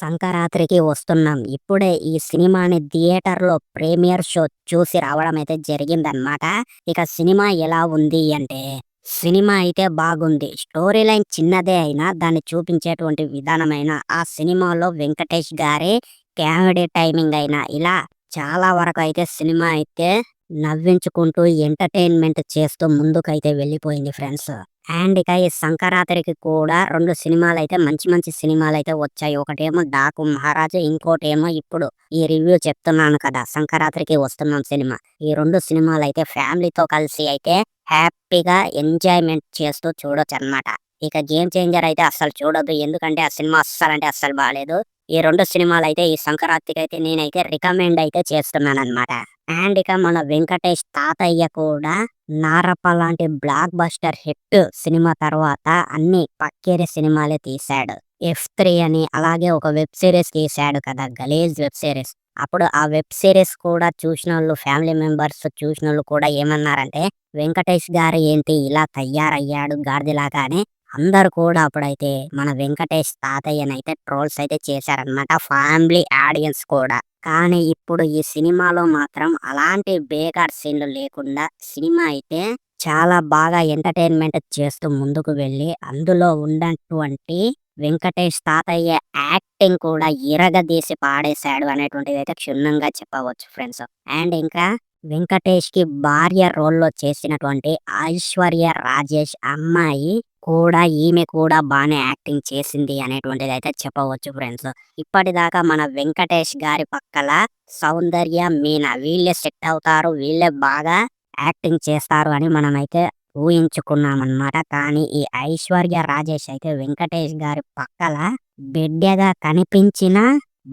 సంక్రాంతికి వస్తున్నాం. ఇప్పుడే ఈ సినిమాని థియేటర్‌లో ప్రీమియర్ షో చూసి రావడం అయితే జరిగిందనమాట. ఇక సినిమా ఎలా ఉంది అంటే, సినిమా అయితే బాగుంది. స్టోరీ లైన్ చిన్నదే అయినా దాన్ని చూపించేటువంటి విధానమైన ఆ సినిమాలో వెంకటేష్ గారి కామెడీ టైమింగ్ అయినా ఇలా చాలా వరకైతే సినిమా అయితే నవ్వించుకుంటూ ఎంటర్‌టైన్‌మెంట్ చేస్తూ ముందుకైతే వెళ్ళిపోయింది ఫ్రెండ్స్. అండ్ ఇక ఈ సంక్రాంతికి కూడా 2 సినిమాలైతే మంచి మంచి సినిమాలైతే వచ్చాయి. ఒకటేమో 'డాకు మహారాజు' ఇంకోటేమో ఇప్పుడు ఈ రివ్యూ చెప్తున్నాను కదా! సంక్రాంతికి వస్తున్నాం సినిమా. ఈ 2 సినిమాలైతే ఫ్యామిలీతో కలిసి అయితే హ్యాపీగా ఎంజాయ్‌మెంట్ చేస్తూ చూడొచ్చనమాట. ఇక 'గేమ్ చేంజర్' అయితే అస్సలు చూడొద్దు. ఎందుకంటే ఆ సినిమా అస్సలంటే అస్సలు బాలేదు. ఈ 2 సినిమాలైతే ఈ సంక్రాంతికైతే నేనైతే రికమెండ్ అయితే చేస్తున్నాననమాట. అండ్ ఇక మన వెంకటేష్ తాతయ్య కూడా 'నారప్ప' లాంటి బ్లాక్ బస్టర్ హిట్ సినిమా తర్వాత అన్ని పక్కేరి సినిమాలే తీశాడు. 'ఎఫ్3' అని అలాగే ఒక వెబ్ సీరీస్ తీశాడు కదా! 'గలీజ్' వెబ్ సీరీస్. అప్పుడు ఆ వెబ్ సీరీస్ కూడా చూసినోళ్ళు ఫ్యామిలీ మెంబర్స్ చూసినోళ్ళు కూడా ఏమన్నారంటే, వెంకటేష్ గారు ఏంటి ఇలా తయారయ్యాడు గాడిదలాగా అని అందరూ కూడా అప్పుడైతే మన వెంకటేష్ తాతయ్యనైతే ట్రోల్స్ అయితే చేశారనమాట. ఫ్యామిలీ ఆడియన్స్ కూడా. కానీ ఇప్పుడు ఈ సినిమాలో మాత్రం అలాంటి బేకార్ సీన్‌లు లేకుండా సినిమా అయితే చాలా బాగా ఎంటర్‌టైన్‌మెంట్ చేస్తూ ముందుకు వెళ్ళి, అందులో ఉన్నటువంటి వెంకటేష్ తాతయ్య యాక్టింగ్ కూడా ఇరగదీసి పాడేశాడు అనేటువంటిదైతే క్షుణ్ణంగా చెప్పవచ్చు ఫ్రెండ్స్. అండ్ ఇంకా వెంకటేష్‌కి భార్య రోల్‌లో చేసినటువంటి ఐశ్వర్య రాజేష్ అమ్మాయి కూడా ఈమె కూడా బానే యాక్టింగ్ చేసింది అనేటువంటిదైతే చెప్పవచ్చు ఫ్రెండ్స్. ఇప్పటిదాకా మన వెంకటేష్ గారి పక్కల సౌందర్య, మీనా వీళ్ళే సెట్ అవుతారు. వీళ్ళే బాగా యాక్టింగ్ చేస్తారు అని మనమైతే ఊహించుకున్నామన్నమాట. కానీ ఈ ఐశ్వర్య రాజేష్ అయితే వెంకటేష్ గారి పక్కల బిడ్డగా కనిపించిన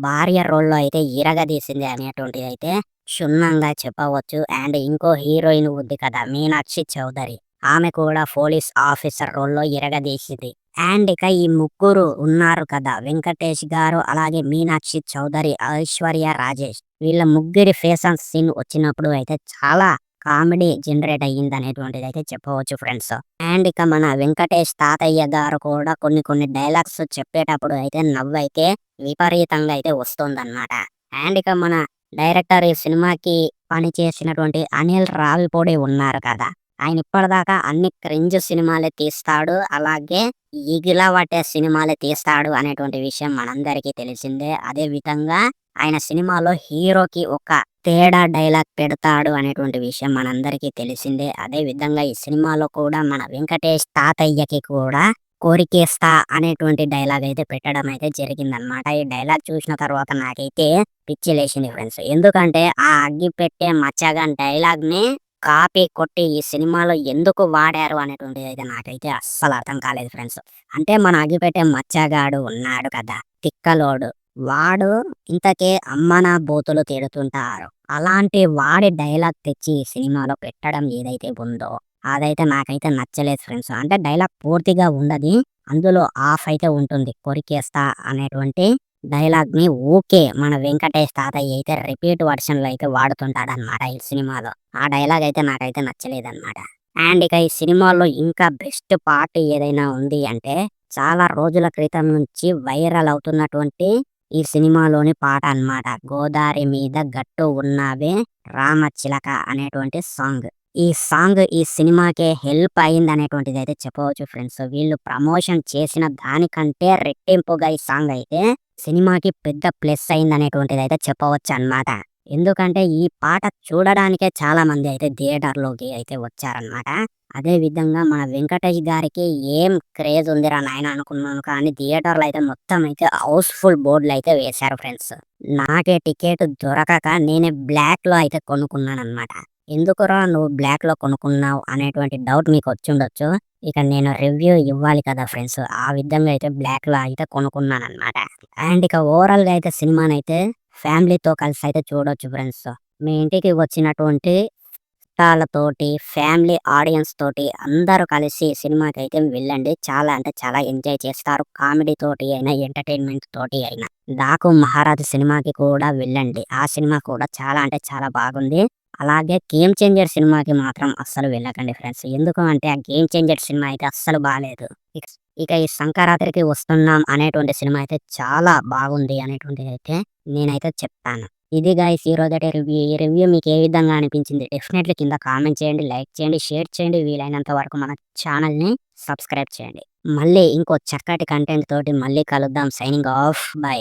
భార్య రోల్‌లో అయితే ఇరగదీసింది అనేటువంటిదైతే క్షుణ్ణంగా చెప్పవచ్చు. అండ్ ఇంకో హీరోయిన్ ఉంది కదా! మీనాక్షి చౌదరి. ఆమె కూడా పోలీస్ ఆఫీసర్ రోల్‌లో ఇరగదీసింది. అండ్ ఇక ఈ ముగ్గురు ఉన్నారు కదా! వెంకటేష్ గారు, అలాగే మీనాక్షి చౌదరి, ఐశ్వర్య రాజేష్. వీళ్ళ ముగ్గురి ఫేస్ ఆన్ సీన్ వచ్చినప్పుడు అయితే చాలా కామెడీ జనరేట్ అయ్యిందనేటువంటిదైతే చెప్పవచ్చు ఫ్రెండ్స్. అండ్ ఇక మన వెంకటేష్ తాతయ్య గారు కూడా కొన్ని కొన్ని డైలాగ్స్ చెప్పేటప్పుడు అయితే నవ్వైతే విపరీతంగా అయితే వస్తుందన్నమాట. అండ్ ఇక మన డైరెక్టర్ ఈ సినిమాకి పనిచేసినటువంటి అనిల్ రావిపూడి ఉన్నారు కదా! ఆయన ఇప్పటిదాకా అన్ని క్రింజ్ సినిమాలే తీస్తాడు. అలాగే ఈగిలవట్టే సినిమాలే తీస్తాడు అనేటువంటి విషయం మనందరికీ తెలిసిందే. అదే విధంగా ఆయన సినిమాలో హీరోకి ఒక తేడా డైలాగ్ పెడతాడు అనేటువంటి విషయం మనందరికీ తెలిసిందే. అదే విధంగా ఈ సినిమాలో కూడా మన వెంకటేష్ తాతయ్యకి కూడా 'కోరికేస్తా' అనేటువంటి డైలాగ్ అయితే పెట్టడం అయితే జరిగిందనమాట. ఈ డైలాగ్ చూసిన తర్వాత నాకైతే పిచ్చి లేసింది ఫ్రెండ్స్. ఎందుకంటే ఆ 'అగ్గిపెట్టె మచ్చగాన్' డైలాగ్‌ని కాపీ కొట్టి ఈ సినిమాలో ఎందుకు వాడారు అనేటువంటిదైతే నాకైతే అస్సలు అర్థం కాలేదు ఫ్రెండ్స్. అంటే మన 'అగ్గిపెట్టె మచ్చగాడు' ఉన్నాడు కదా! తిక్కలోడు. వాడు ఇంతకే అమ్మనా బూతులు తిడుతుంటారు. అలాంటి వాడి డైలాగ్ తెచ్చి ఈ సినిమాలో పెట్టడం ఏదైతే ఉందో అదైతే నాకైతే నచ్చలేదు ఫ్రెండ్స్. అంటే డైలాగ్ పూర్తిగా ఉండది. అందులో హాఫ్ అయితే ఉంటుంది. 'కొరికేస్తా' అనేటువంటి డైలాగ్‌ని ఊకే మన వెంకటేష్ తాతయ్య అయితే రిపీట్ వర్షన్‌లో అయితే వాడుతుంటాడన్నమాట ఈ సినిమాలో. ఆ డైలాగ్ అయితే నాకైతే నచ్చలేదన్నమాట. అండ్ ఇక ఈ సినిమాలో ఇంకా బెస్ట్ పార్ట్ ఏదైనా ఉంది అంటే, చాలా రోజుల క్రితం నుంచి వైరల్ అవుతున్నటువంటి ఈ సినిమాలోని పాట అన్నమాట. 'గోదారి మీద గట్టు ఉన్నావే రామచిలక' అనేటువంటి సాంగ్. ఈ సాంగ్ ఈ సినిమాకే హెల్ప్ అయిందనేటువంటిదైతే చెప్పవచ్చు ఫ్రెండ్స్. వీళ్ళు ప్రమోషన్ చేసిన దానికంటే రెట్టింపుగా ఈ సాంగ్ అయితే సినిమాకి పెద్ద ప్లస్ అయిందనేటువంటిదైతే చెప్పవచ్చనమాట. ఎందుకంటే ఈ పాట చూడడానికే చాలా మంది అయితే థియేటర్‌లోకి అయితే వచ్చారనమాట. అదే విధంగా మన వెంకటేష్ గారికి ఏం క్రేజ్ ఉందిరా నాయనా అనుకున్నాను. కానీ థియేటర్‌లో అయితే మొత్తం అయితే హౌస్‌ఫుల్ బోర్డులయితే వేశారు ఫ్రెండ్స్. నాకే టికెట్ దొరకక నేనే బ్లాక్‌లో అయితే కొనుక్కున్నాననమాట. ఎందుకురా నువ్వు బ్లాక్‌లో కొనుక్కున్నావు అనేటువంటి డౌట్ మీకొచ్చుండొచ్చు. ఇక నేను రివ్యూ ఇవ్వాలి కదా ఫ్రెండ్స్. ఆ విధంగా అయితే బ్లాక్‌లో అయితే కొనుక్కున్నాననమాట. అండ్ ఇక ఓవరాల్‌గా అయితే సినిమానైతే ఫ్యామిలీతో కలిసి అయితే చూడొచ్చు ఫ్రెండ్స్. మీ ఇంటికి వచ్చినటువంటి చుట్టాలతోటి, ఫ్యామిలీ ఆడియన్స్ తోటి అందరూ కలిసి సినిమాకైతే వెళ్ళండి. చాలా అంటే చాలా ఎంజాయ్ చేస్తారు. కామెడీ తోటి అయినా, ఎంటర్‌టైన్‌మెంట్ తోటి అయినా. 'డాకు మహారాజు' సినిమాకి కూడా వెళ్ళండి. ఆ సినిమా కూడా చాలా అంటే చాలా బాగుంది. అలాగే 'గేమ్ చేంజర్' సినిమాకి మాత్రం అస్సలు వెళ్ళకండి ఫ్రెండ్స్. ఎందుకు అంటే ఆ 'గేమ్ చేంజర్' సినిమా అయితే అస్సలు బాలేదు. ఇక ఇక ఈ 'సంక్రాంతికి వస్తున్నాం' అనేటువంటి సినిమా అయితే చాలా బాగుంది అనేటువంటిదైతే నేనైతే చెప్తాను. ఇది గైస్ ఈరోజటి రివ్యూ. ఈ రివ్యూ మీకు ఏ విధంగా అనిపించింది? డెఫినెట్‌లీ కింద కామెంట్ చేయండి, లైక్ చేయండి, షేర్ చేయండి. వీలైనంత వరకు మన ఛానెల్‌ని సబ్స్క్రైబ్ చేయండి. మళ్ళీ ఇంకో చక్కటి కంటెంట్ తోటి మళ్ళీ కలుద్దాం. Signing off. బై.